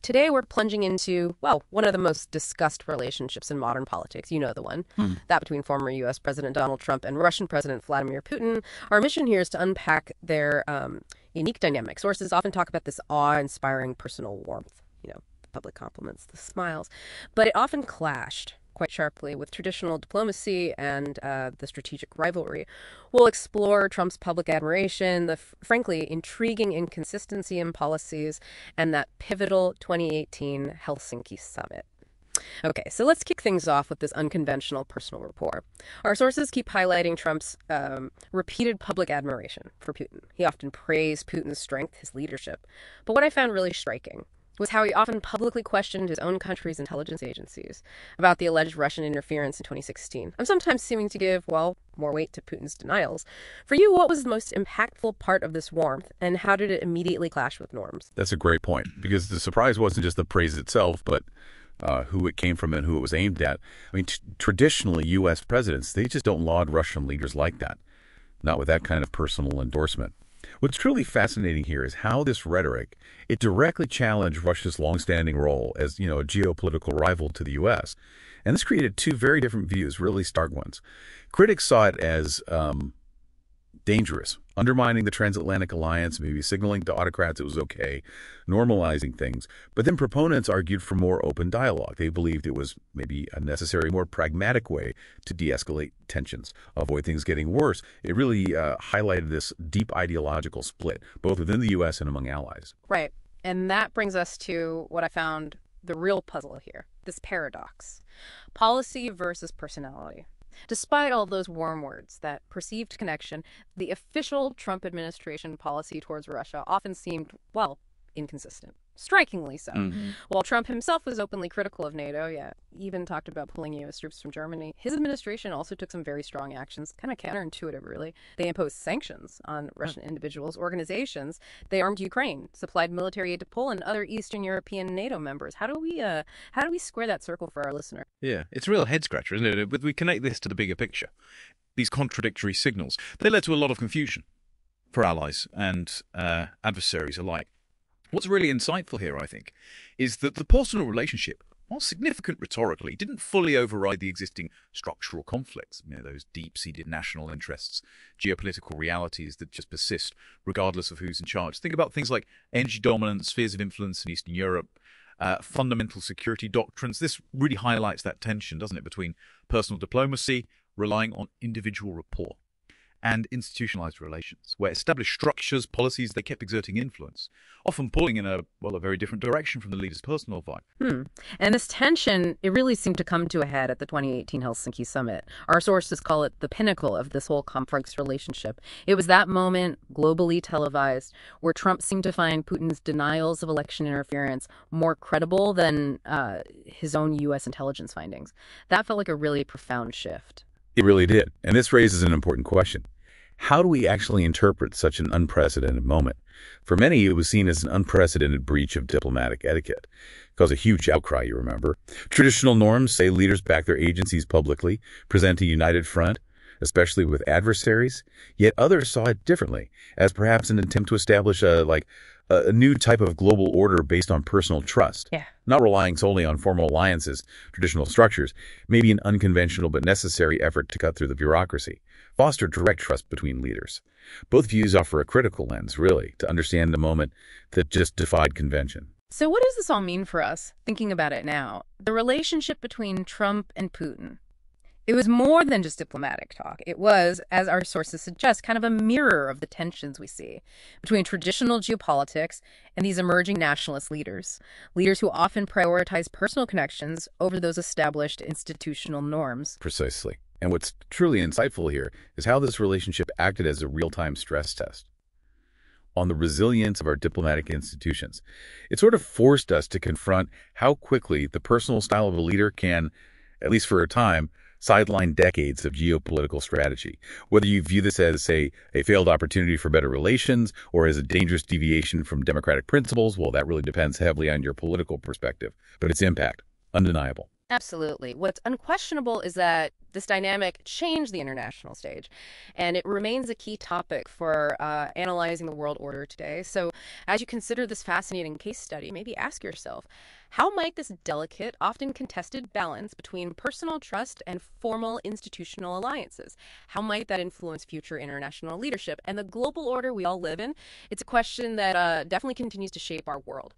Today we're plunging into, well, one of the most discussed relationships in modern politics. You know the one. That between former U.S. President Donald Trump and Russian President Vladimir Putin. Our mission here is to unpack their unique dynamic. Sources often talk about this awe-inspiring personal warmth. The public compliments, the smiles. But it often clashed quite sharply with traditional diplomacy and the strategic rivalry. We'll explore Trump's public admiration, the frankly intriguing inconsistency in policies, and that pivotal 2018 Helsinki summit. Okay, so let's kick things off with this unconventional personal rapport. Our sources keep highlighting Trump's repeated public admiration for Putin. He often praised Putin's strength, his leadership. But what I found really striking was how he often publicly questioned his own country's intelligence agencies about the alleged Russian interference in 2016. I'm sometimes seeming to give, well, more weight to Putin's denials. For you, what was the most impactful part of this warmth, and how did it immediately clash with norms? That's a great point, because the surprise wasn't just the praise itself, but who it came from and who it was aimed at. I mean, traditionally, U.S. presidents, they just don't laud Russian leaders like that, not with that kind of personal endorsement. What's truly fascinating here is how this rhetoric, it directly challenged Russia's longstanding role as, a geopolitical rival to the U.S. And this created two very different views, really stark ones. Critics saw it as dangerous, undermining the transatlantic alliance, maybe signaling to autocrats it was okay, normalizing things. But then proponents argued for more open dialogue. They believed it was maybe a necessary, more pragmatic way to de-escalate tensions, avoid things getting worse. It really highlighted this deep ideological split, both within the U.S. and among allies. Right. And that brings us to what I found the real puzzle here, this paradox. Policy versus personality. Despite all those warm words, that perceived connection, the official Trump administration policy towards Russia often seemed, well, inconsistent. Strikingly so. While Trump himself was openly critical of NATO, even talked about pulling U.S. troops from Germany, his administration also took some very strong actions, kind of counterintuitive, really. They imposed sanctions on Russian individuals, organizations. They armed Ukraine, supplied military aid to Poland and other Eastern European NATO members. How do we square that circle for our listener? Yeah, it's a real head-scratcher, isn't it? But we connect this to the bigger picture. These contradictory signals, they led to a lot of confusion for allies and adversaries alike. What's really insightful here, I think, is that the personal relationship, while significant rhetorically, didn't fully override the existing structural conflicts, those deep-seated national interests, geopolitical realities that just persist regardless of who's in charge. Think about things like energy dominance, spheres of influence in Eastern Europe, fundamental security doctrines. This really highlights that tension, doesn't it, between personal diplomacy, relying on individual rapport, and institutionalized relations, where established structures, policies, they kept exerting influence, often pulling in a very different direction from the leader's personal vibe. And this tension, it really seemed to come to a head at the 2018 Helsinki summit. Our sources call it the pinnacle of this whole complex relationship. It was that moment, globally televised, where Trump seemed to find Putin's denials of election interference more credible than his own U.S. intelligence findings. That felt like a really profound shift. It really did. And this raises an important question. How do we actually interpret such an unprecedented moment? For many, it was seen as an unprecedented breach of diplomatic etiquette. It caused a huge outcry, you remember. Traditional norms say leaders back their agencies publicly, present a united front, especially with adversaries. Yet others saw it differently, as perhaps an attempt to establish a new type of global order based on personal trust. Not relying solely on formal alliances, traditional structures, maybe an unconventional but necessary effort to cut through the bureaucracy, foster direct trust between leaders. Both views offer a critical lens, really, to understand the moment that just defied convention. So what does this all mean for us, thinking about it now? The relationship between Trump and Putin. It was more than just diplomatic talk. It was, as our sources suggest, kind of a mirror of the tensions we see between traditional geopolitics and these emerging nationalist leaders who often prioritize personal connections over those established institutional norms. Precisely. And what's truly insightful here is how this relationship acted as a real-time stress test on the resilience of our diplomatic institutions. It sort of forced us to confront how quickly the personal style of a leader can, at least for a time, sideline decades of geopolitical strategy. Whether you view this as, say, a failed opportunity for better relations or as a dangerous deviation from democratic principles, well, that really depends heavily on your political perspective. But its impact, undeniable. Absolutely. What's unquestionable is that this dynamic changed the international stage, and it remains a key topic for analyzing the world order today. So, as you consider this fascinating case study, maybe ask yourself, how might this delicate, often contested balance between personal trust and formal institutional alliances, how might that influence future international leadership and the global order we all live in? It's a question that definitely continues to shape our world.